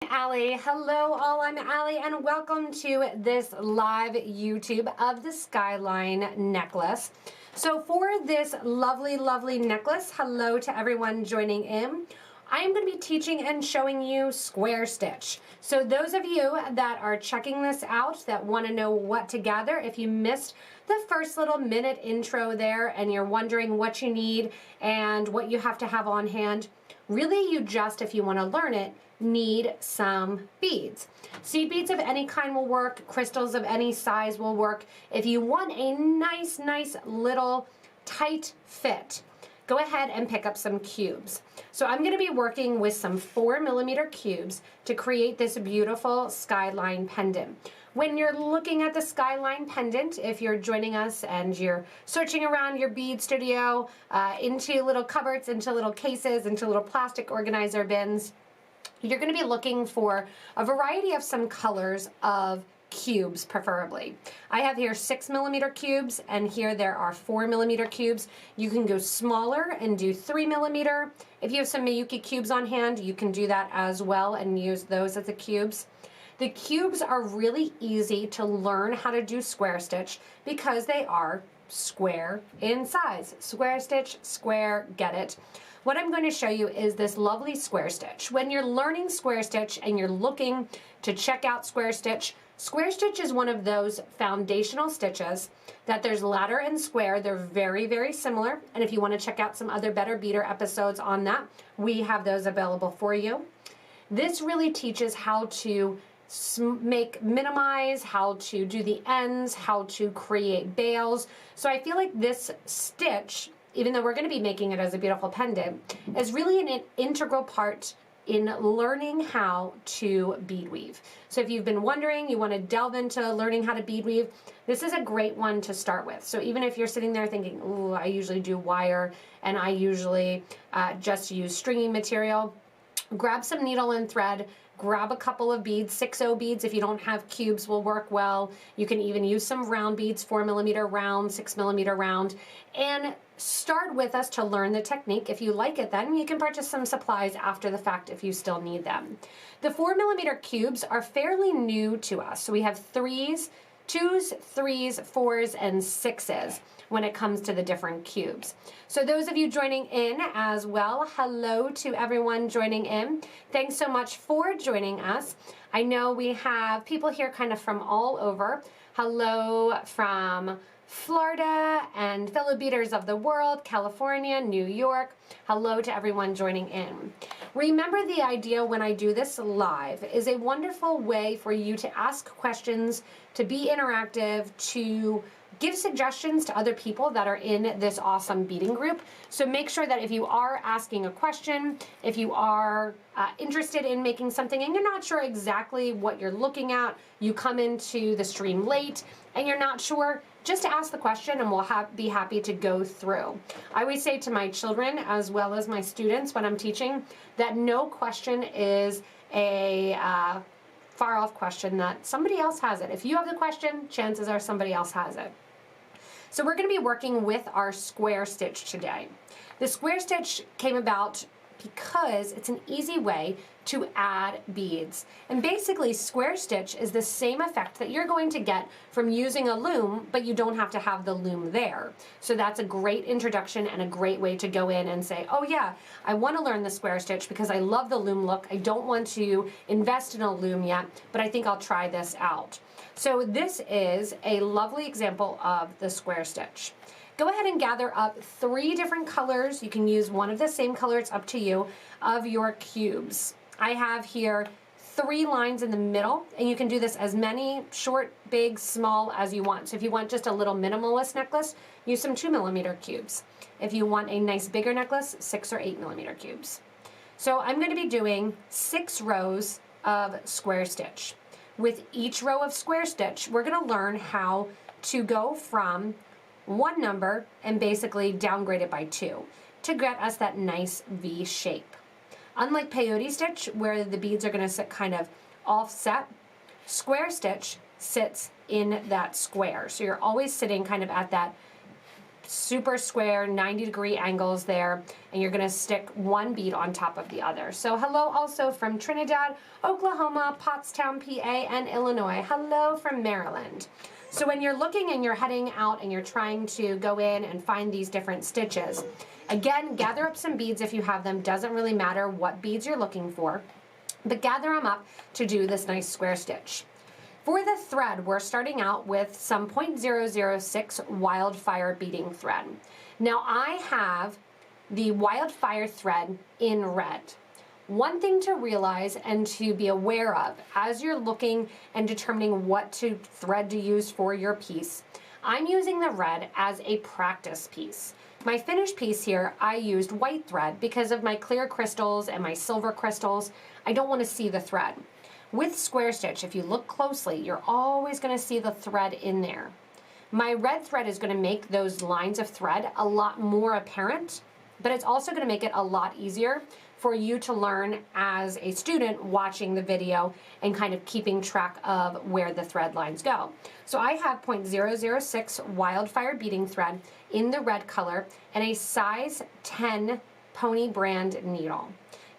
Allie. Hello all, I'm Allie and welcome to this live YouTube of the Skyline necklace. So for this lovely necklace, hello to everyone joining in. I am going to be teaching and showing you square stitch. So those of you that are checking this out, that want to know what to gather, if you missed the first little minute intro there and you're wondering what you need and what you have to have on hand, really you just, if you want to learn it, need some beads. Seed beads of any kind will work, crystals of any size will work. If you want a nice little tight fit, go ahead and pick up some cubes. So I'm going to be working with some 4mm cubes to create this beautiful Skyline pendant. When you're looking at the Skyline pendant, if you're joining us and you're searching around your bead studio, into little cupboards, into little cases, into little plastic organizer bins, you're going to be looking for a variety of some colors of cubes, preferably. I have here 6mm cubes and here there are 4mm cubes. You can go smaller and do 3mm. If you have some Miyuki cubes on hand, you can do that as well and use those as the cubes. The cubes are really easy to learn how to do square stitch because they are square in size. Square stitch, square, get it. What I'm going to show you is this lovely square stitch. When you're learning square stitch and you're looking to check out square stitch is one of those foundational stitches that there's ladder and square. They're very similar. And if you want to check out some other Better Beater episodes on that, we have those available for you. This really teaches how to minimize, how to do the ends, how to create bails. So I feel like this stitch, even though we're going to be making it as a beautiful pendant, is really an integral part in learning how to bead weave. So if you've been wondering, you want to delve into learning how to bead weave, this is a great one to start with. So even if you're sitting there thinking, ooh, I usually do wire and I usually just use stringy material, grab some needle and thread, grab a couple of beads. 6/0 beads, if you don't have cubes, will work well. You can even use some round beads, 4mm round, 6mm round, and start with us to learn the technique. If you like it, then you can purchase some supplies after the fact if you still need them. The 4mm cubes are fairly new to us. So we have 3s, 2s, 3s, 4s, and 6s when it comes to the different cubes. So those of you joining in as well, hello to everyone joining in. Thanks so much for joining us. I know we have people here kind of from all over. Hello from Florida and fellow beaters of the world, California, New York. Hello to everyone joining in. Remember, the idea when I do this live is a wonderful way for you to ask questions, to be interactive, to give suggestions to other people that are in this awesome beading group. So make sure that if you are asking a question, if you are interested in making something and you're not sure exactly what you're looking at, you come into the stream late and you're not sure, just ask the question and we'll be happy to go through. I always say to my children as well as my students when I'm teaching that no question is a far off question, that somebody else has it. If you have the question, chances are somebody else has it. So we're going to be working with our square stitch today. The square stitch came about because it's an easy way to add beads. And basically, square stitch is the same effect that you're going to get from using a loom, but you don't have to have the loom there. So that's a great introduction and a great way to go in and say, oh yeah, I want to learn the square stitch because I love the loom look. I don't want to invest in a loom yet, but I think I'll try this out. So this is a lovely example of the square stitch. Go ahead and gather up 3 different colors. You can use one of the same color, it's up to you, of your cubes. I have here 3 lines in the middle, and you can do this as many short, big, small as you want. So if you want just a little minimalist necklace, use some 2mm cubes. If you want a nice bigger necklace, 6 or 8mm cubes. So I'm going to be doing 6 rows of square stitch. With each row of square stitch, we're going to learn how to go from one number and basically downgrade it by 2 to get us that nice V shape. Unlike peyote stitch, where the beads are going to sit kind of offset, square stitch sits in that square. So you're always sitting kind of at that super square 90-degree angles there, and you're gonna stick one bead on top of the other. So hello also from Trinidad, Oklahoma, Pottstown, PA, and Illinois. Hello from Maryland. So when you're looking and you're heading out and you're trying to go in and find these different stitches, again, gather up some beads if you have them. Doesn't really matter what beads you're looking for, but gather them up to do this nice square stitch. For the thread, we're starting out with some 0.006 Wildfire beading thread. Now I have the Wildfire thread in red. One thing to realize and to be aware of as you're looking and determining what thread to use for your piece, I'm using the red as a practice piece. My finished piece here, I used white thread because of my clear crystals and my silver crystals. I don't want to see the thread. With square stitch, if you look closely, you're always going to see the thread in there. My red thread is going to make those lines of thread a lot more apparent, but it's also going to make it a lot easier for you to learn as a student watching the video and kind of keeping track of where the thread lines go. So I have 0.006 Wildfire beading thread in the red color and a size 10 pony brand needle.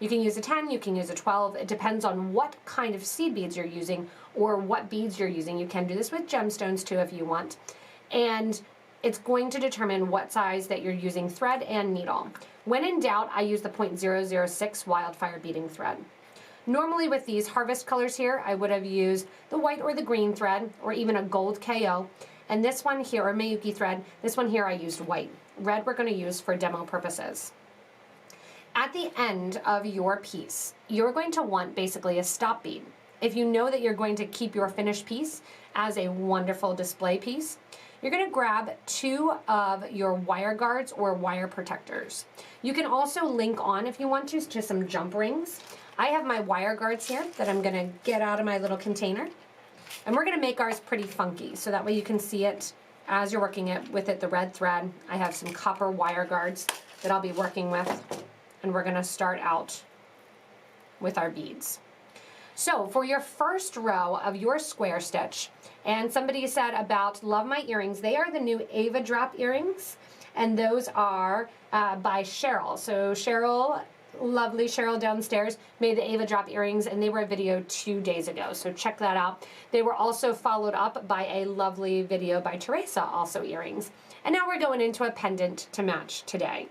You can use a 10, you can use a 12. It depends on what kind of seed beads you're using or what beads you're using. You can do this with gemstones too if you want. And it's going to determine what size that you're using thread and needle. When in doubt, I use the 0.006 Wildfire beading thread. Normally with these harvest colors here, I would have used the white or the green thread or even a gold KO. And this one here, or Miyuki thread, this one here I used white. Red we're going to use for demo purposes. At the end of your piece, you're going to want basically a stop bead. If you know that you're going to keep your finished piece as a wonderful display piece, you're going to grab 2 of your wire guards or wire protectors. You can also link on, if you want to some jump rings. I have my wire guards here that I'm going to get out of my little container. And we're going to make ours pretty funky, so that way you can see it as you're working with it, the red thread. I have some copper wire guards that I'll be working with. And we're going to start out with our beads. So for your first row of your square stitch, and somebody said about love my earrings, they are the new Ava drop earrings, and those are by Cheryl. So Cheryl, lovely Cheryl downstairs, made the Ava drop earrings, and they were a video 2 days ago, so check that out. They were also followed up by a lovely video by Teresa, also earrings. And now we're going into a pendant to match today.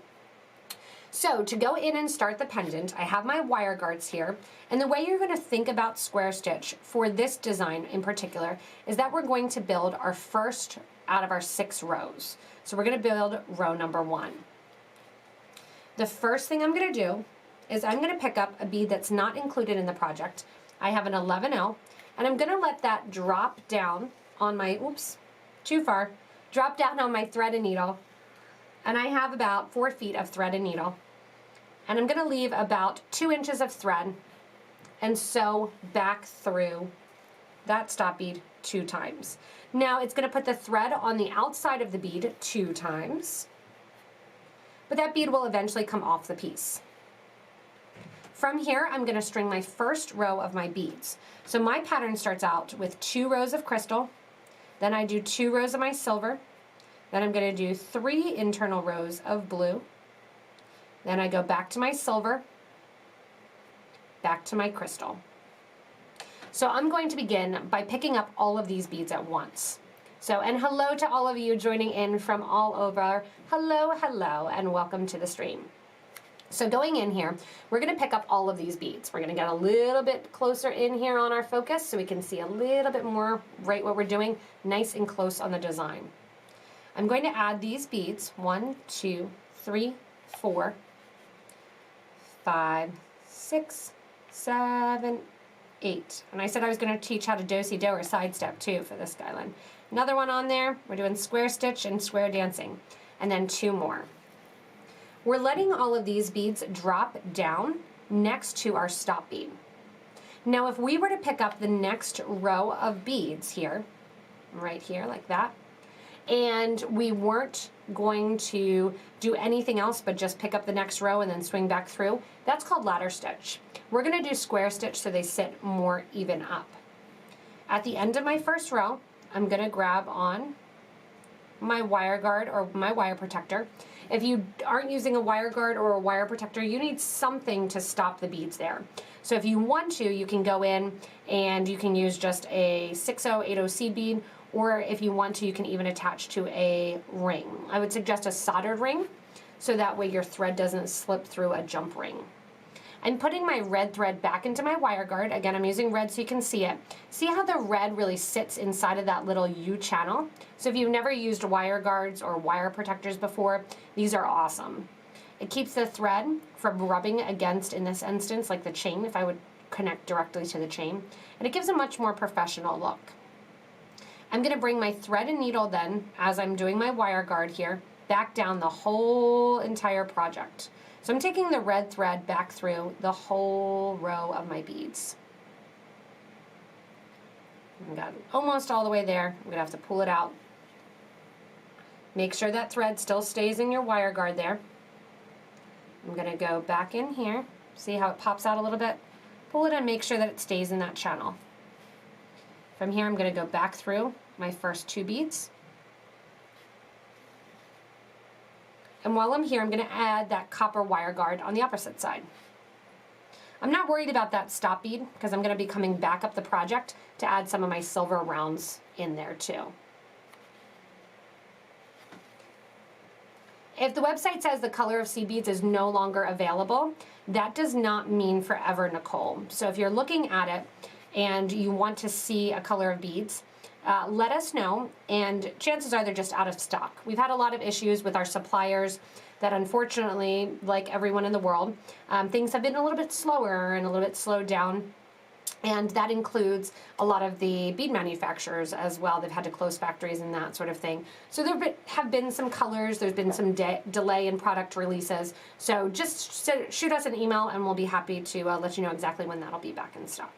So to go in and start the pendant, I have my wire guards here, and the way you're going to think about square stitch for this design in particular is that we're going to build our first out of our 6 rows. So we're going to build row number 1. The first thing I'm going to do is I'm going to pick up a bead that's not included in the project. I have an 11L, and I'm going to let that drop down on my, oops, too far, drop down on my thread and needle. And I have about 4 feet of thread and needle. And I'm going to leave about 2 inches of thread and sew back through that stop bead 2 times. Now it's going to put the thread on the outside of the bead 2 times, but that bead will eventually come off the piece. From here, I'm going to string my first row of my beads. So my pattern starts out with 2 rows of crystal, then I do 2 rows of my silver, then I'm going to do 3 internal rows of blue. Then I go back to my silver, back to my crystal. So I'm going to begin by picking up all of these beads at once. So, and hello to all of you joining in from all over. Hello, hello, and welcome to the stream. So going in here, we're going to pick up all of these beads. We're going to get a little bit closer in here on our focus so we can see a little bit more right what we're doing, nice and close on the design. I'm going to add these beads, 1, 2, 3, 4, 5, 6, 7, 8. And I said I was going to teach how to do-si-do or side step too for this Skyline. Another one on there, we're doing square stitch and square dancing. And then 2 more. We're letting all of these beads drop down next to our stop bead. Now if we were to pick up the next row of beads here, right here like that, and we weren't going to do anything else but just pick up the next row and then swing back through, that's called ladder stitch. We're going to do square stitch so they sit more even up. At the end of my first row, I'm going to grab on my wire guard or my wire protector. If you aren't using a wire guard or a wire protector, you need something to stop the beads there. So if you want to, you can go in and you can use just a 6080 seed bead, or if you want to, you can even attach to a ring. I would suggest a soldered ring, so that way your thread doesn't slip through a jump ring. I'm putting my red thread back into my wire guard. Again, I'm using red so you can see it. See how the red really sits inside of that little U channel? So if you've never used wire guards or wire protectors before, these are awesome. It keeps the thread from rubbing against, in this instance, like the chain, if I would connect directly to the chain. And it gives a much more professional look. I'm going to bring my thread and needle then, as I'm doing my wire guard here, back down the whole entire project. So I'm taking the red thread back through the whole row of my beads. I got almost all the way there. I'm going to have to pull it out. Make sure that thread still stays in your wire guard there. I'm going to go back in here. See how it pops out a little bit? Pull it and make sure that it stays in that channel. From here, I'm going to go back through my first 2 beads. And while I'm here, I'm going to add that copper wire guard on the opposite side. I'm not worried about that stop bead because I'm going to be coming back up the project to add some of my silver rounds in there too. If the website says the color of seed beads is no longer available, that does not mean forever, Nicole. So if you're looking at it and you want to see a color of beads, let us know, and chances are they're just out of stock. We've had a lot of issues with our suppliers that unfortunately, like everyone in the world, things have been a little bit slower and a little bit slowed down. And that includes a lot of the bead manufacturers as well. They've had to close factories and that sort of thing. So there have been some colors. There's been some delay in product releases. So just shoot us an email and we'll be happy to let you know exactly when that'll be back in stock.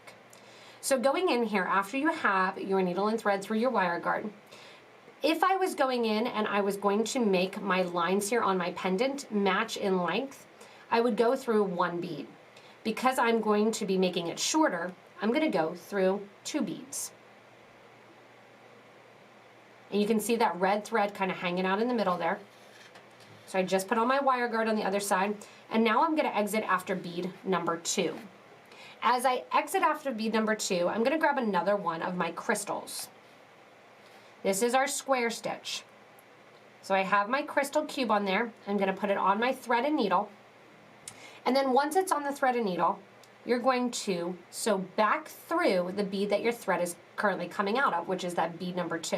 So going in here, after you have your needle and thread through your wire guard, if I was going in and I was going to make my lines here on my pendant match in length, I would go through 1 bead. Because I'm going to be making it shorter, I'm going to go through 2 beads. And you can see that red thread kind of hanging out in the middle there. So I just put on my wire guard on the other side, and now I'm going to exit after bead number 2. As I exit after bead number 2, I'm going to grab another one of my crystals. This is our square stitch. So I have my crystal cube on there. I'm going to put it on my thread and needle. And then once it's on the thread and needle, you're going to sew back through the bead that your thread is currently coming out of, which is that bead number 2.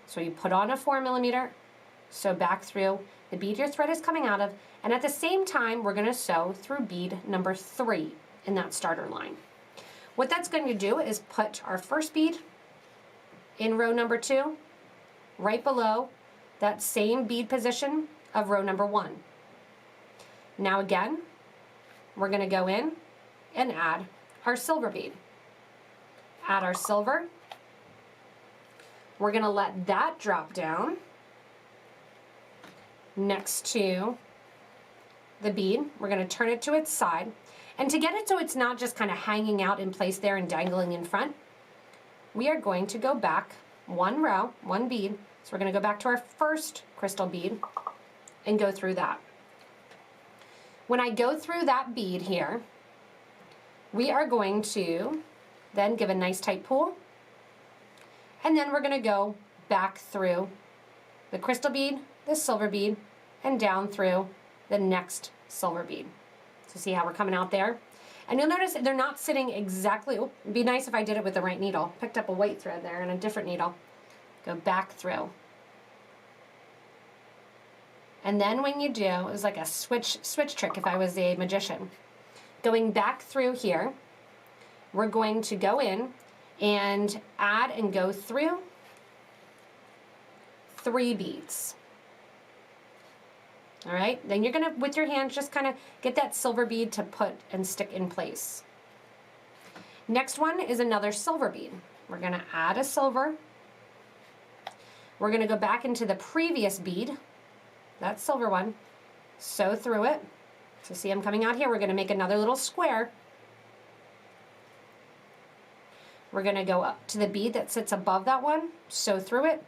So you put on a 4mm, sew back through the bead your thread is coming out of, and at the same time, we're going to sew through bead number 3 in that starter line. What that's going to do is put our first bead in row number 2, right below that same bead position of row number 1. Now again, we're going to go in and add our silver bead. Add our silver. We're going to let that drop down next to the bead. We're going to turn it to its side. And to get it so it's not just kind of hanging out in place there and dangling in front, we are going to go back 1 row, 1 bead. So we're going to go back to our first crystal bead and go through that. When I go through that bead here, we are going to then give a nice tight pull, and then we're going to go back through the crystal bead, the silver bead, and down through the next silver bead. So see how we're coming out there? And you'll notice they're not sitting exactly, oh, it'd be nice if I did it with the right needle. Picked up a white thread there and a different needle. Go back through. And then when you do, it was like a switch trick if I was a magician. Going back through here, we're going to go in and add and go through 3 beads. All right, then you're gonna, with your hand, just kind of get that silver bead to put and stick in place. Next one is another silver bead. We're gonna add a silver. We're gonna go back into the previous bead, that silver one, sew through it. So see I'm coming out here, we're gonna make another little square. We're gonna go up to the bead that sits above that one, sew through it,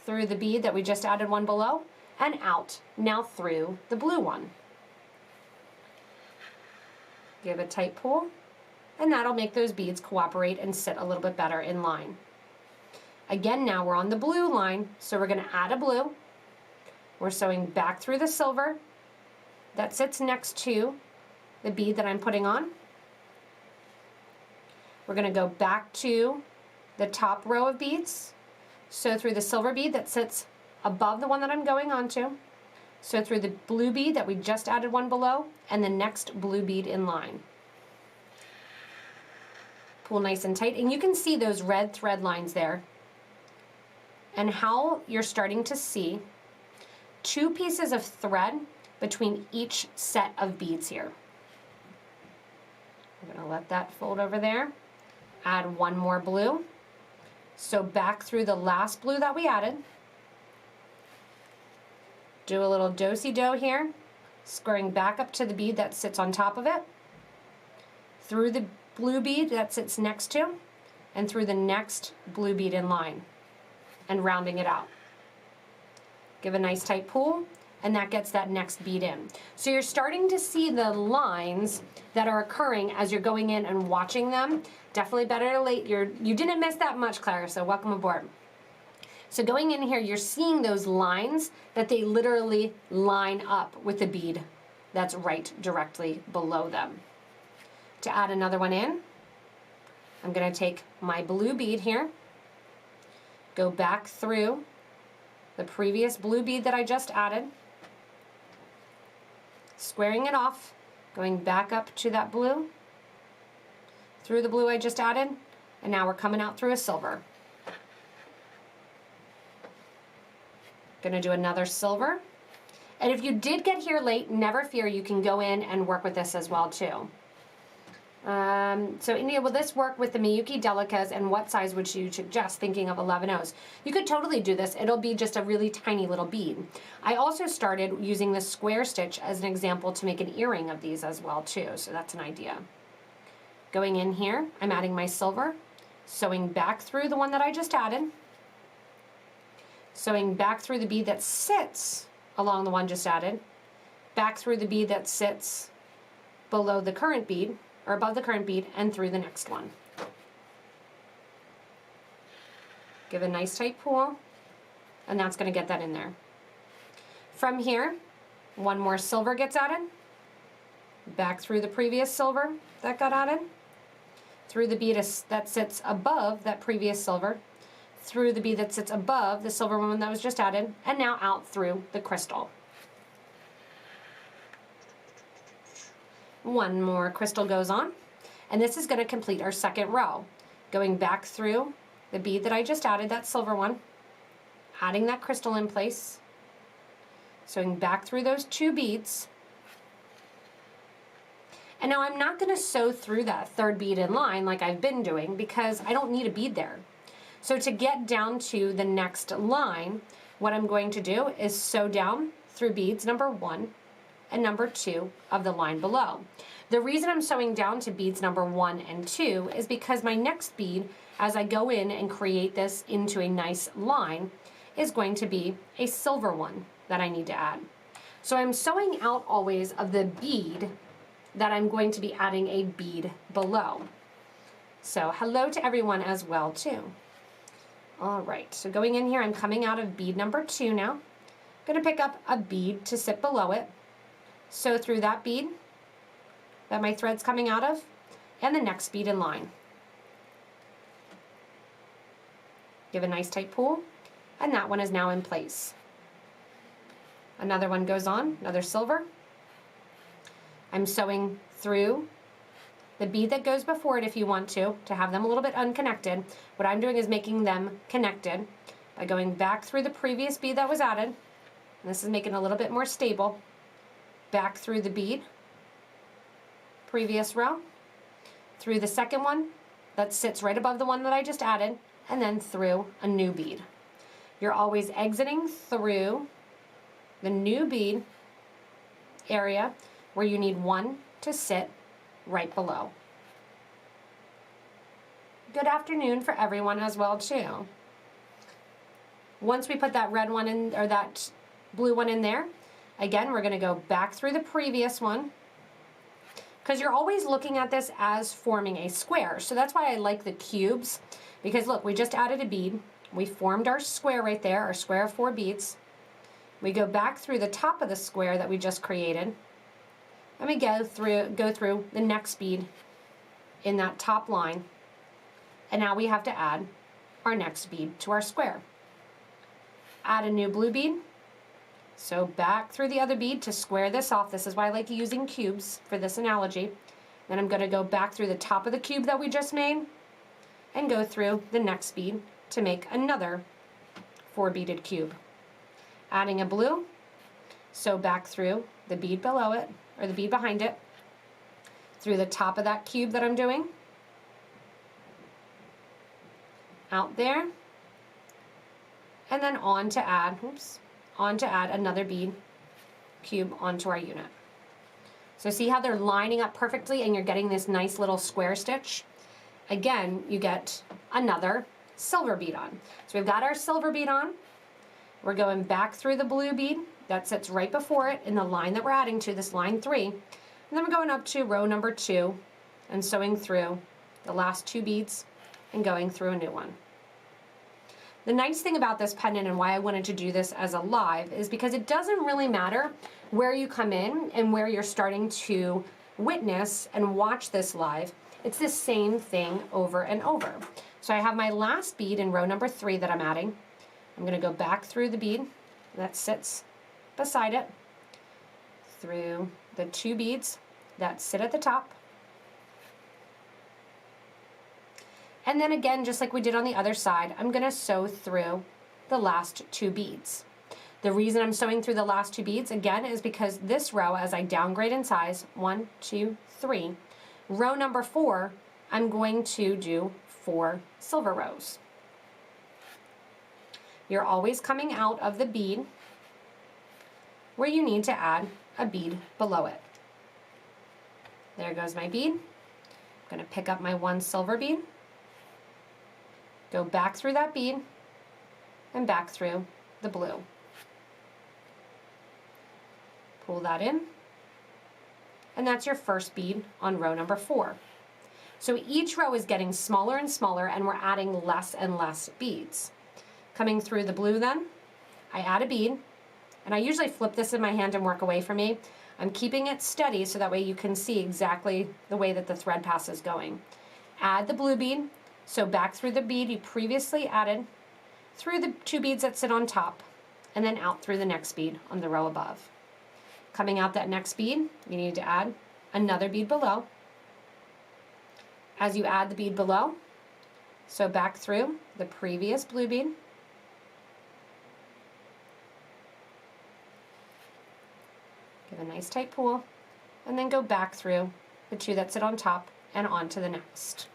through the bead that we just added one below, and out, now through the blue one. Give a tight pull, and that'll make those beads cooperate and sit a little bit better in line. Again, now we're on the blue line, so we're going to add a blue. We're sewing back through the silver that sits next to the bead that I'm putting on. We're going to go back to the top row of beads, sew through the silver bead that sits above the one that I'm going onto, sew through the blue bead that we just added one below, and the next blue bead in line. Pull nice and tight, and you can see those red thread lines there, and how you're starting to see 2 pieces of thread between each set of beads here. I'm going to let that fold over there. Add one more blue. So back through the last blue that we added. Do a little do-si-do here, squaring back up to the bead that sits on top of it, through the blue bead that sits next to, and through the next blue bead in line, and rounding it out. Give a nice tight pull, and that gets that next bead in. So you're starting to see the lines that are occurring as you're going in and watching them. Definitely better to late. You didn't miss that much, Clara, so welcome aboard. So going in here, you're seeing those lines that they literally line up with the bead that's right directly below them. To add another one in, I'm going to take my blue bead here, go back through the previous blue bead that I just added, squaring it off, going back up to that blue, through the blue I just added, and now we're coming out through a silver. Gonna do another silver. And if you did get here late, never fear, you can go in and work with this as well too. So India, will this work with the Miyuki Delicas, and what size would you suggest? Thinking of 11/0s. You could totally do this. It'll be just a really tiny little bead. I also started using the square stitch as an example to make an earring of these as well too, so that's an idea. Going in here, I'm adding my silver, sewing back through the one that I just added, sewing back through the bead that sits along the one just added, back through the bead that sits below the current bead, or above the current bead, and through the next one. Give a nice tight pull, and that's going to get that in there. From here, one more silver gets added, back through the previous silver that got added, through the bead that sits above that previous silver, through the bead that sits above the silver one that was just added, and now out through the crystal. One more crystal goes on, and this is going to complete our second row. Going back through the bead that I just added, that silver one, adding that crystal in place, sewing back through those 2 beads. And now I'm not going to sew through that 3rd bead in line like I've been doing, because I don't need a bead there. So to get down to the next line, what I'm going to do is sew down through beads number 1 and number 2 of the line below. The reason I'm sewing down to beads number 1 and 2 is because my next bead, as I go in and create this into a nice line, is going to be a silver one that I need to add. So I'm sewing out always of the bead that I'm going to be adding a bead below. So hello to everyone as well too. All right, so going in here, I'm coming out of bead number 2 now. I'm going to pick up a bead to sit below it, sew through that bead that my thread's coming out of, and the next bead in line. Give a nice tight pull, and that one is now in place. Another one goes on, another silver. I'm sewing through the bead that goes before it if you want to have them a little bit unconnected. What I'm doing is making them connected by going back through the previous bead that was added, and this is making it a little bit more stable, back through the bead, previous row, through the second one that sits right above the one that I just added, and then through a new bead. You're always exiting through the new bead area where you need one to sit right below. Good afternoon for everyone as well too. Once we put that red one in, or that blue one in there, again, we're gonna go back through the previous one, because you're always looking at this as forming a square. So that's why I like the cubes, because look, we just added a bead. We formed our square right there, our square of 4 beads. We go back through the top of the square that we just created, and we go through the next bead in that top line. And now we have to add our next bead to our square. Add a new blue bead. So back through the other bead to square this off. This is why I like using cubes for this analogy. Then I'm going to go back through the top of the cube that we just made and go through the next bead to make another 4 beaded cube. Adding a blue, so back through the bead below it, or the bead behind it, through the top of that cube that I'm doing, out there, and then on to add another bead cube onto our unit. So see how they're lining up perfectly and you're getting this nice little square stitch? Again, you get another silver bead on. So we've got our silver bead on. We're going back through the blue bead that sits right before it in the line that we're adding to, this line 3. And then we're going up to row number 2 and sewing through the last 2 beads and going through a new one. The nice thing about this pendant and why I wanted to do this as a live is because it doesn't really matter where you come in and where you're starting to witness and watch this live. It's the same thing over and over. So I have my last bead in row number 3 that I'm adding. I'm going to go back through the bead that sits beside it, through the 2 beads that sit at the top. And then again, just like we did on the other side, I'm going to sew through the last 2 beads. The reason I'm sewing through the last 2 beads, again, is because this row, as I downgrade in size, 1, 2, 3, row number 4, I'm going to do 4 silver rows. You're always coming out of the bead where you need to add a bead below it. There goes my bead. I'm going to pick up my 1 silver bead, go back through that bead, and back through the blue. Pull that in, and that's your first bead on row number 4. So each row is getting smaller and smaller, and we're adding less and less beads. Coming through the blue then, I add a bead, and I usually flip this in my hand and work away from me. I'm keeping it steady so that way you can see exactly the way that the thread pass is going. Add the blue bead, so back through the bead you previously added, through the 2 beads that sit on top, and then out through the next bead on the row above. Coming out that next bead, you need to add another bead below. As you add the bead below, so back through the previous blue bead, give a nice tight pull, and then go back through the 2 that sit on top and on to the next.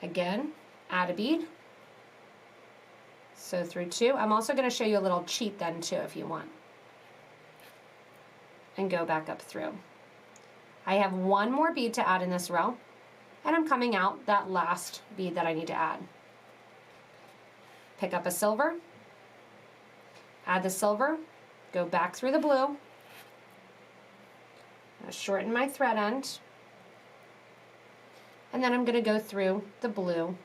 Again, add a bead, sew through 2. I'm also going to show you a little cheat then too if you want. And go back up through. I have 1 more bead to add in this row, and I'm coming out that last bead that I need to add. Pick up a silver, add the silver, go back through the blue, shorten my thread end, and then I'm going to go through the blue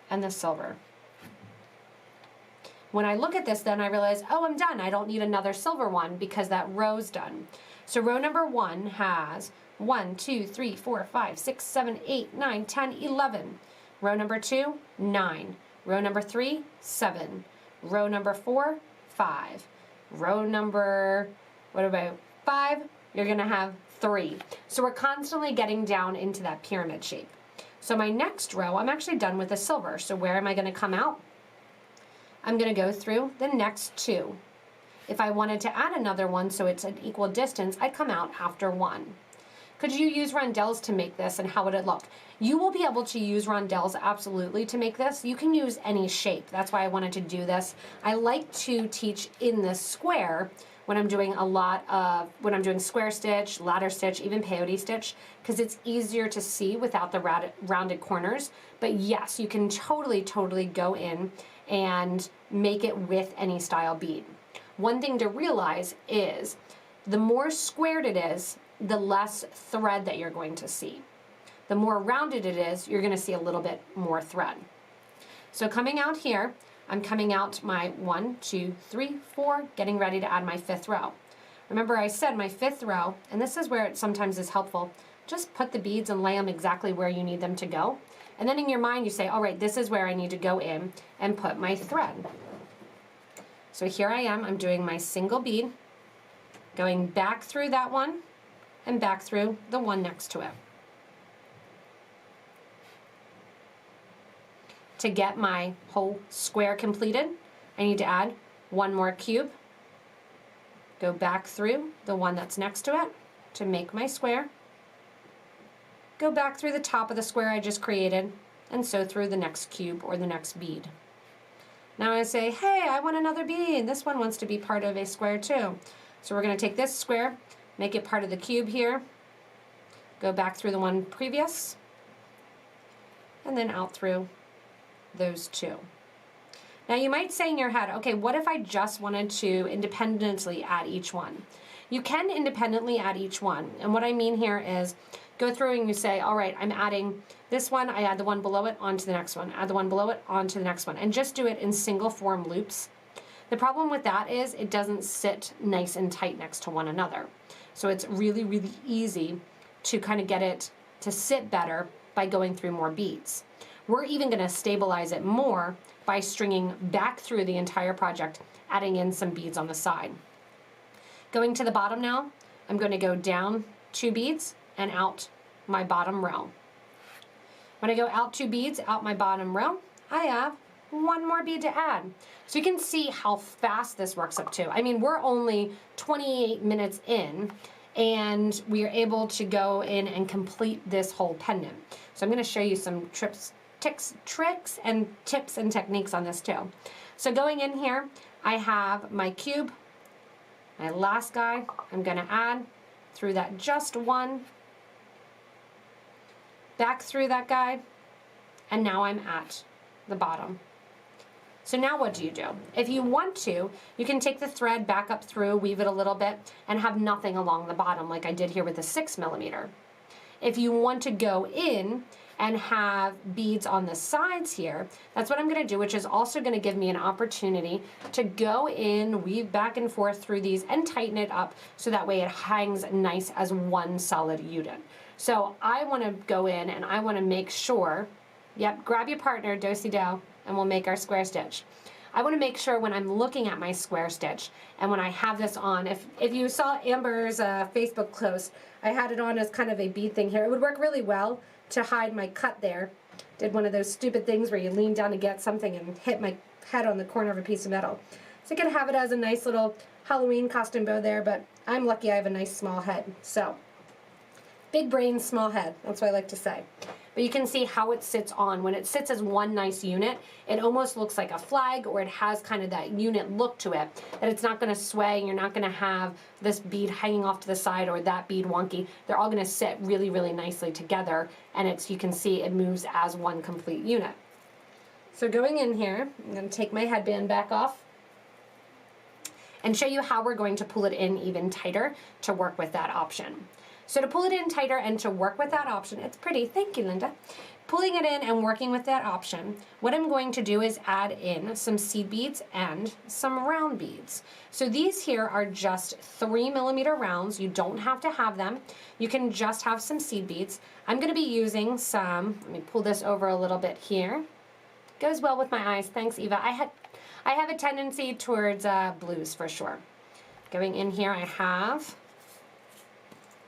and the silver. When I look at this then I realize, oh, I'm done. I don't need another silver one because that row's done. So row number 1 has 1, 2, 3, 4, 5, 6, 7, 8, 9, 10, 11. Row number 2, 9. Row number 3, 7. Row number 4, 5. Row number, 5? You're going to have 3. So we're constantly getting down into that pyramid shape. So my next row, I'm actually done with the silver. So where am I going to come out? I'm going to go through the next 2. If I wanted to add another one so it's an equal distance, I'd come out after 1. Could you use rondelles to make this, and how would it look? You will be able to use rondelles absolutely to make this. You can use any shape. That's why I wanted to do this. I like to teach in this square when I'm doing when I'm doing square stitch, ladder stitch, even peyote stitch, because it's easier to see without the rounded corners. But yes, you can totally go in and make it with any style bead. One thing to realize is the more squared it is, the less thread that you're going to see. The more rounded it is, you're going to see a little bit more thread. So coming out here, I'm coming out my 1, 2, 3, 4, getting ready to add my 5th row. Remember I said my 5th row, and this is where it sometimes is helpful, just put the beads and lay them exactly where you need them to go. And then in your mind you say, all right, this is where I need to go in and put my thread. So here I am, I'm doing my single bead, going back through that one and back through the one next to it. To get my whole square completed, I need to add 1 more cube, go back through the one that's next to it to make my square, go back through the top of the square I just created, and sew through the next cube or the next bead. Now I say, hey, I want another bead. This one wants to be part of a square too. So we're going to take this square, make it part of the cube here, go back through the one previous, and then out through those 2. Now you might say in your head, okay, what if I just wanted to independently add each one? You can independently add each one. And what I mean here is go through and you say, all right, I'm adding this one, I add the one below it onto the next one, add the one below it onto the next one, and just do it in single form loops. The problem with that is it doesn't sit nice and tight next to one another. So it's really easy to kind of get it to sit better by going through more beads. We're even going to stabilize it more by stringing back through the entire project, adding in some beads on the side. Going to the bottom now, I'm going to go down 2 beads and out my bottom row. When I go out 2 beads, out my bottom row, I have 1 more bead to add. So you can see how fast this works up to. I mean, we're only 28 minutes in, and we are able to go in and complete this whole pendant. So I'm going to show you some tricks and tips and techniques on this too. So going in here, I have my cube, my last guy, I'm going to add through that just one, back through that guy, and now I'm at the bottom. So now what do? If you want to, you can take the thread back up through, weave it a little bit, and have nothing along the bottom like I did here with the 6mm. If you want to go in and have beads on the sides here, that's what I'm going to do, which is also going to give me an opportunity to go in, weave back and forth through these and tighten it up so that way it hangs nice as one solid unit. So I want to go in and I want to make sure, yep, grab your partner, do-si-do, and we'll make our square stitch. I want to make sure when I'm looking at my square stitch and when I have this on, if you saw Amber's Facebook post, I had it on as kind of a bead thing here. It would work really well to hide my cut there. Did one of those stupid things where you lean down to get something and hit my head on the corner of a piece of metal. So I could have it as a nice little Halloween costume bow there, but I'm lucky I have a nice small head. So, big brain, small head. That's what I like to say. But you can see how it sits on. When it sits as one nice unit, it almost looks like a flag, or it has kind of that unit look to it, that it's not going to sway and you're not going to have this bead hanging off to the side or that bead wonky. They're all going to sit really nicely together, and you can see it moves as one complete unit. So going in here, I'm going to take my headband back off and show you how we're going to pull it in even tighter to work with that option. So to pull it in tighter and to work with that option, it's pretty, thank you, Linda. Pulling it in and working with that option, what I'm going to do is add in some seed beads and some round beads. So these here are just 3mm rounds. You don't have to have them. You can just have some seed beads. I'm going to be using some, let me pull this over a little bit here. Goes well with my eyes, thanks Eva. I have a tendency towards blues for sure. Going in here, I have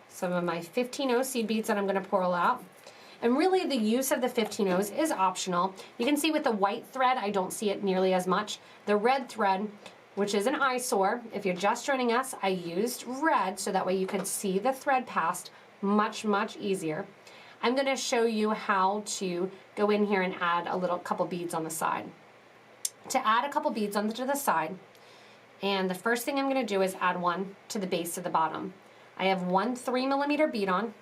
some of my 15-0 seed beads that I'm going to pull out. And really the use of the 15-0s is optional. You can see with the white thread, I don't see it nearly as much. The red thread, which is an eyesore, if you're just joining us, I used red so that way you could see the thread past much easier. I'm going to show you how to go in here and add a couple beads on the side. To add a couple beads onto the side, And the first thing I'm going to do is add one to the base of the bottom. I have one 3mm bead on,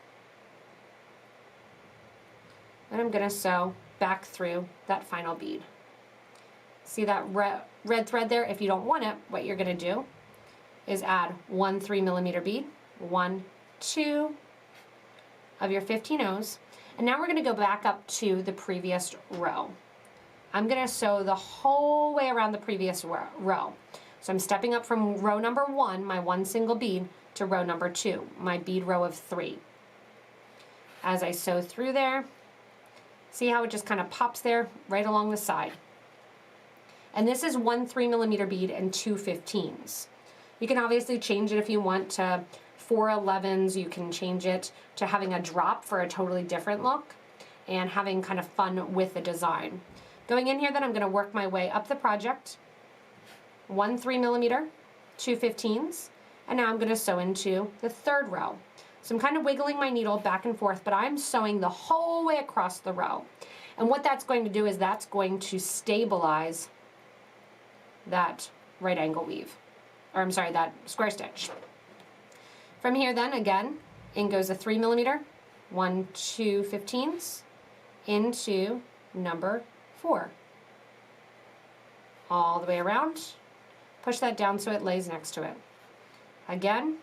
and I'm going to sew back through that final bead. See that red thread there? If you don't want it, what you're going to do is add one 3mm bead, 1, 2 of your 15 O's, and now we're going to go back up to the previous row. I'm going to sew the whole way around the previous row. So I'm stepping up from row number 1, my one single bead, to row number 2, my bead row of 3. As I sew through there, see how it just kind of pops there right along the side. And this is one 3mm bead and 2 15s. You can obviously change it if you want to 4 11s. You can change it to having a drop for a totally different look and having kind of fun with the design. Going in here, then I'm going to work my way up the project. One 3mm, 2 15s, and now I'm going to sew into the third row. So I'm kind of wiggling my needle back and forth, but I'm sewing the whole way across the row. And what that's going to do is that's going to stabilize that right angle weave, or I'm sorry, that square stitch. From here then, again, in goes a 3mm, 1, 2 15s, into number 4. All the way around, push that down so it lays next to it. Again,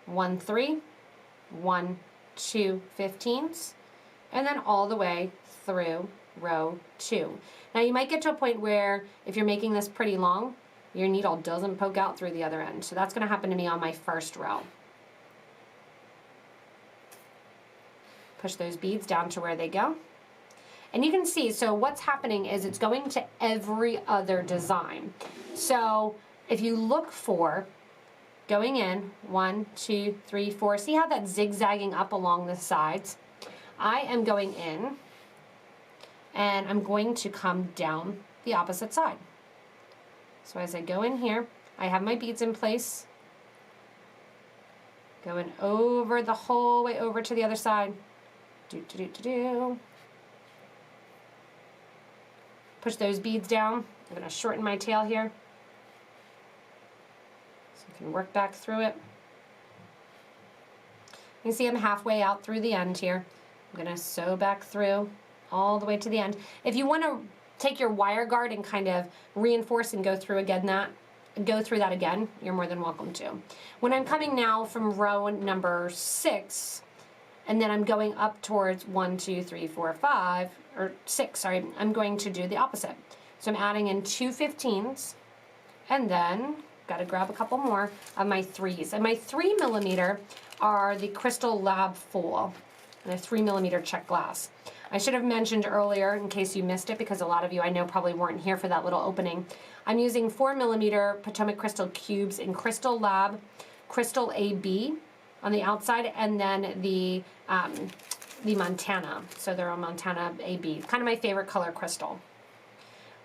1, 3, 1, 2 15s, and then all the way through row 2. Now you might get to a point where if you're making this pretty long, your needle doesn't poke out through the other end. So that's going to happen to me on my first row. Push those beads down to where they go. And you can see, so what's happening is it's going to every other design. So if you look for going in, 1, 2, 3, 4, see how that's zigzagging up along the sides? I am going in, and I'm going to come down the opposite side. So as I go in here, I have my beads in place, going over the whole way over to the other side. Push those beads down. I'm going to shorten my tail here so I can work back through it. You can see I'm halfway out through the end here. I'm going to sew back through all the way to the end. If you want to take your wire guard and kind of reinforce and go through that again, you're more than welcome to. When I'm coming now from row number 6, and then I'm going up towards 1, 2, 3, 4, 5, or 6, sorry, I'm going to do the opposite. So I'm adding in 2 15s, and then got to grab a couple more of my 3s. And my 3mm are the Crystal Lab Full, and a 3mm check glass. I should have mentioned earlier, in case you missed it, because a lot of you I know probably weren't here for that little opening. I'm using 4mm Potomac Crystal Cubes in Crystal Lab, Crystal AB on the outside, and then the Montana. So they're a Montana AB. Kind of my favorite color crystal.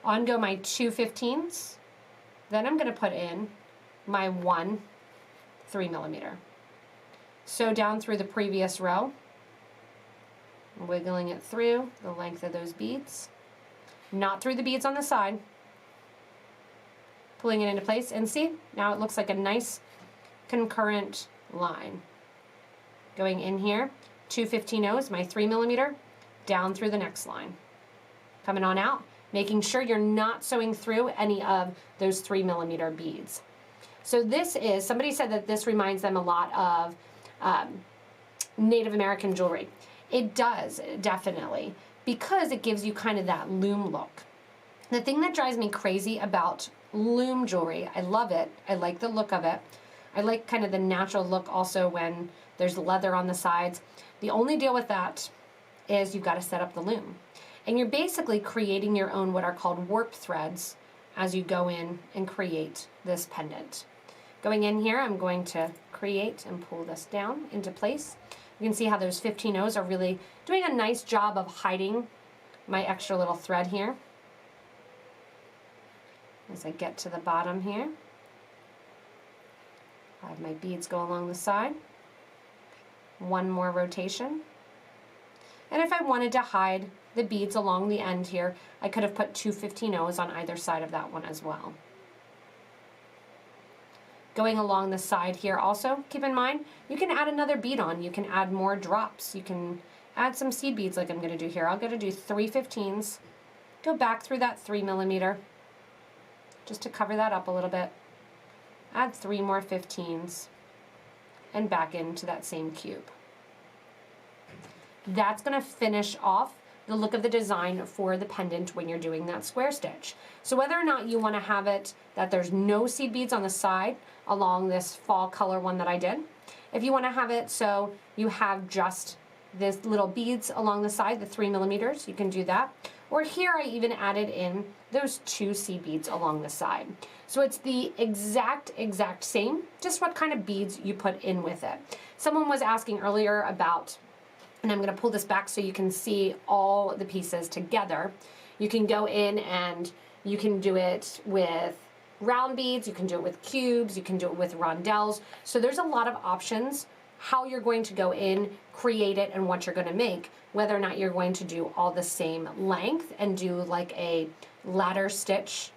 On go my 2 15s. Then I'm going to put in my 1 3mm. Sew down through the previous row, wiggling it through the length of those beads, not through the beads on the side, pulling it into place, and see, now it looks like a nice concurrent line. Going in here, 2 15-0s, my 3mm, down through the next line. Coming on out, making sure you're not sewing through any of those 3mm beads. So this is, somebody said that this reminds them a lot of Native American jewelry. It does, definitely, because it gives you kind of that loom look. The thing that drives me crazy about loom jewelry, I love it, I like the look of it, I like kind of the natural look also when there's leather on the sides. The only deal with that is you've got to set up the loom. And you're basically creating your own what are called warp threads as you go in and create this pendant. Going in here, I'm going to create and pull this down into place. You can see how those 15-0s are really doing a nice job of hiding my extra little thread here. As I get to the bottom here, I have my beads go along the side. One more rotation. And if I wanted to hide the beads along the end here, I could have put 2 15-0s on either side of that one as well. going along the side here also. Keep in mind, you can add another bead on. You can add more drops. You can add some seed beads like I'm going to do here. I'm going to do 3/15s. Go back through that 3mm just to cover that up a little bit. Add 3 more 15s and back into that same cube. That's going to finish off the look of the design for the pendant when you're doing that square stitch. So whether or not you want to have it that there's no seed beads on the side along this fall color one that I did, if you want to have it so you have just this little beads along the side, the 3mm, you can do that. Or here I even added in those 2 seed beads along the side. So it's the exact same, just what kind of beads you put in with it. Someone was asking earlier about, and I'm going to pull this back so you can see all the pieces together. You can go in and you can do it with round beads, you can do it with cubes, you can do it with rondelles. So there's a lot of options how you're going to go in, create it, and what you're going to make. Whether or not you're going to do all the same length and do like a ladder stitch,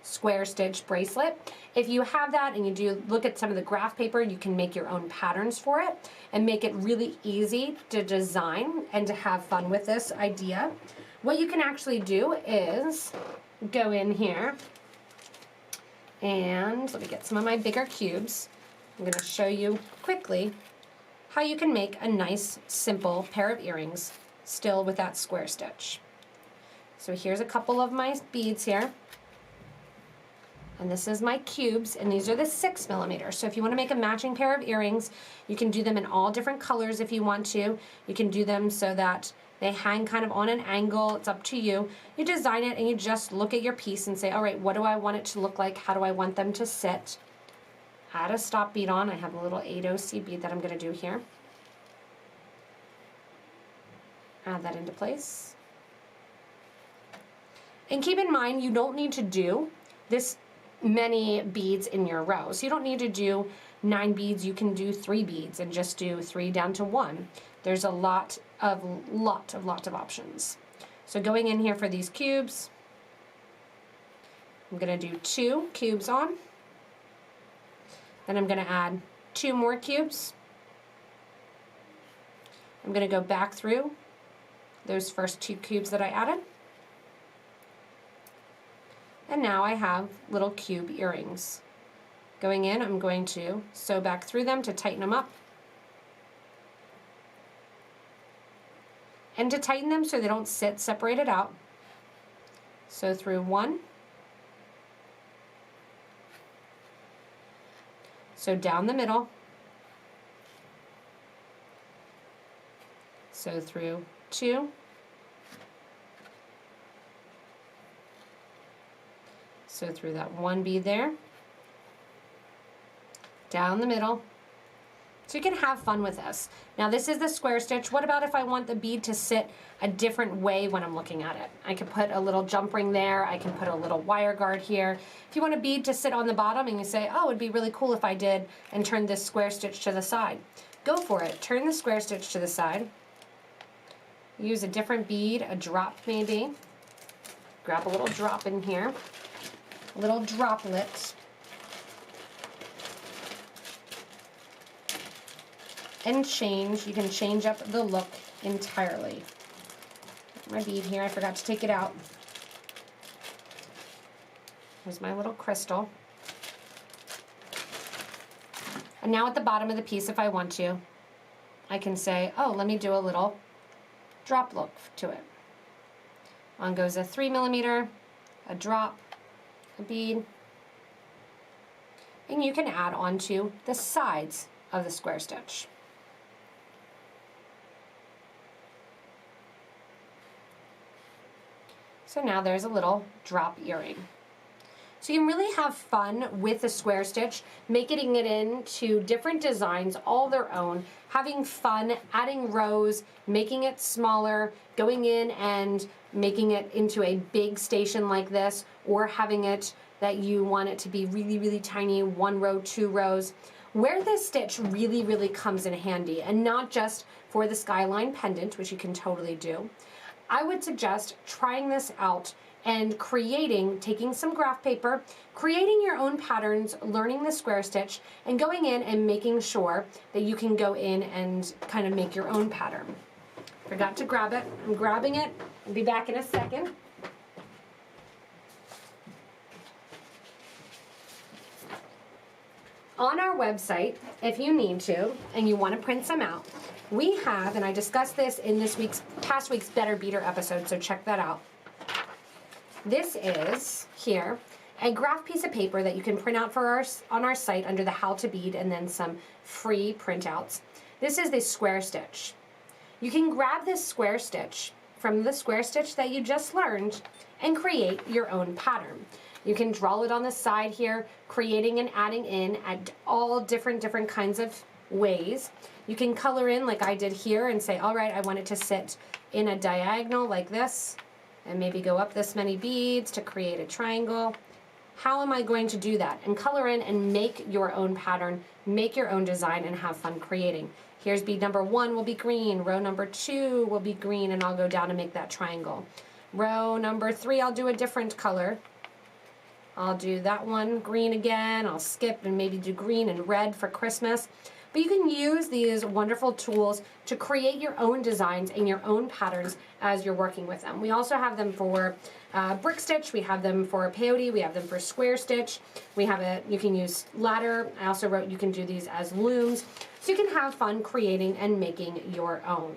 square stitch bracelet. If you have that and you do look at some of the graph paper, you can make your own patterns for it and make it really easy to design and to have fun with this idea. What you can actually do is go in here and let me get some of my bigger cubes. I'm going to show you quickly how you can make a nice simple pair of earrings still with that square stitch. So here's a couple of my beads here. And this is my cubes, and these are the 6mm. So if you want to make a matching pair of earrings, you can do them in all different colors if you want to. You can do them so that they hang kind of on an angle. It's up to you. You design it and you just look at your piece and say, all right, what do I want it to look like? How do I want them to sit? Add a stop bead on. I have a little 8/0 seed bead that I'm going to do here. Add that into place. And keep in mind, you don't need to do this many beads in your row. So you don't need to do 9 beads. You can do 3 beads and just do 3 down to 1. There's a lot of options. So going in here for these cubes, I'm going to do 2 cubes on. Then I'm going to add 2 more cubes. I'm going to go back through those first 2 cubes that I added. And now I have little cube earrings. Going in, I'm going to sew back through them to tighten them up. And to tighten them so they don't sit separated out, sew through 1. So down the middle, sew through 2, sew through that 1 bead there, down the middle. So you can have fun with this. Now this is the square stitch. What about if I want the bead to sit a different way when I'm looking at it? I can put a little jump ring there. I can put a little wire guard here. If you want a bead to sit on the bottom and you say, oh, it'd be really cool if I did and turn this square stitch to the side. Go for it. Turn the square stitch to the side. Use a different bead, a drop maybe. Grab a little drop in here, a little droplet. And change. You can change up the look entirely. My bead here, I forgot to take it out. Here's my little crystal. And now at the bottom of the piece, if I want to, I can say, oh, let me do a little drop look to it. On goes a 3mm, a drop, a bead, and you can add onto the sides of the square stitch. So now there's a little drop earring. So you can really have fun with the square stitch, making it into different designs, all their own, having fun, adding rows, making it smaller, going in and making it into a big station like this, or having it that you want it to be really, really tiny, 1 row, 2 rows. Where this stitch really, really comes in handy, and not just for the Skyline Pendant, which you can totally do, I would suggest trying this out and creating, taking some graph paper, creating your own patterns, learning the square stitch, and going in and making sure that you can go in and kind of make your own pattern. Forgot to grab it. I'm grabbing it. I'll be back in a second. On our website, if you need to, and you want to print some out, we have, and I discussed this in this past week's Better Beater episode, so check that out. This is, here, a graph piece of paper that you can print out on our site under the How to Bead and then some free printouts. This is the square stitch. You can grab this square stitch from the square stitch that you just learned and create your own pattern. You can draw it on the side here, creating and adding in at all different kinds of ways. You can color in like I did here and say, all right, I want it to sit in a diagonal like this, and maybe go up this many beads to create a triangle. How am I going to do that? And color in and make your own pattern, make your own design, and have fun creating. Here's bead number 1 will be green, row number 2 will be green, and I'll go down and make that triangle. Row number 3, I'll do a different color. I'll do that one green again. I'll skip and maybe do green and red for Christmas. But you can use these wonderful tools to create your own designs and your own patterns as you're working with them. We also have them for brick stitch. We have them for peyote. We have them for square stitch. You can use ladder. I also wrote you can do these as looms. So you can have fun creating and making your own.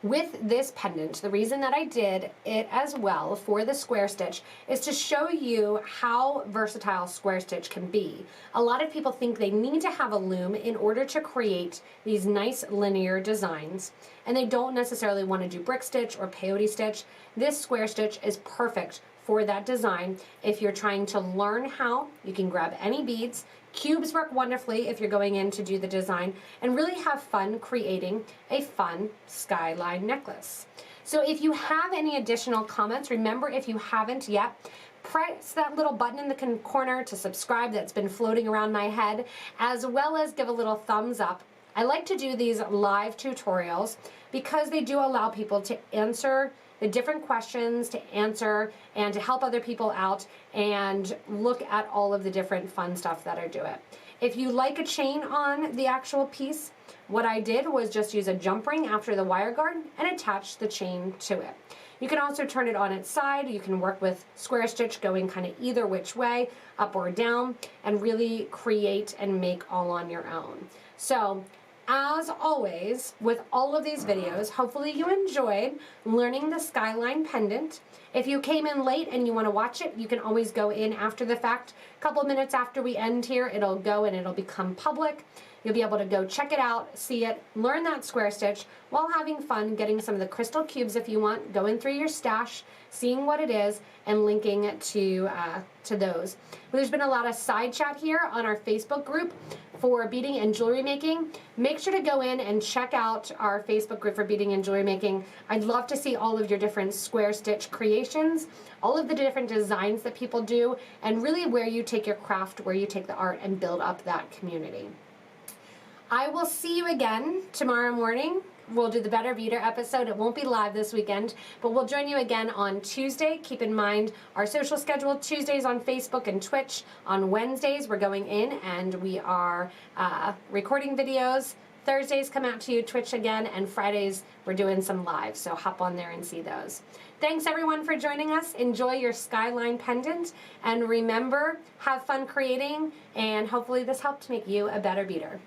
With this pendant, the reason that I did it as well for the square stitch is to show you how versatile square stitch can be. A lot of people think they need to have a loom in order to create these nice linear designs, and they don't necessarily want to do brick stitch or peyote stitch. This square stitch is perfect for that design. If you're trying to learn how, you can grab any beads. Cubes work wonderfully if you're going in to do the design, and really have fun creating a fun skyline necklace. So if you have any additional comments, remember, if you haven't yet, press that little button in the corner to subscribe that's been floating around my head, as well as give a little thumbs up. I like to do these live tutorials because they do allow people to answer the different questions, to answer and to help other people out and look at all of the different fun stuff that I do it. If you like a chain on the actual piece, what I did was just use a jump ring after the wire guard and attach the chain to it. You can also turn it on its side. You can work with square stitch going kind of either which way, up or down, and really create and make all on your own. So, as always, with all of these videos, hopefully you enjoyed learning the Skyline Pendant. If you came in late and you want to watch it, you can always go in after the fact. A couple minutes after we end here, it'll go and it'll become public. You'll be able to go check it out, see it, learn that square stitch while having fun getting some of the crystal cubes if you want, going through your stash, seeing what it is, and linking to those. There's been a lot of side chat here on our Facebook group for beading and jewelry making. Make sure to go in and check out our Facebook group for beading and jewelry making. I'd love to see all of your different square stitch creations, all of the different designs that people do, and really where you take your craft, where you take the art, and build up that community. I will see you again tomorrow morning. We'll do the Better Beater episode. It won't be live this weekend, but we'll join you again on Tuesday. Keep in mind our social schedule. Tuesdays on Facebook and Twitch. On Wednesdays, we're going in and we are recording videos. Thursdays come out to you, Twitch again, and Fridays we're doing some live, so hop on there and see those. Thanks everyone for joining us. Enjoy your Skyline Pendant, and remember, have fun creating, and hopefully this helped make you a better beater.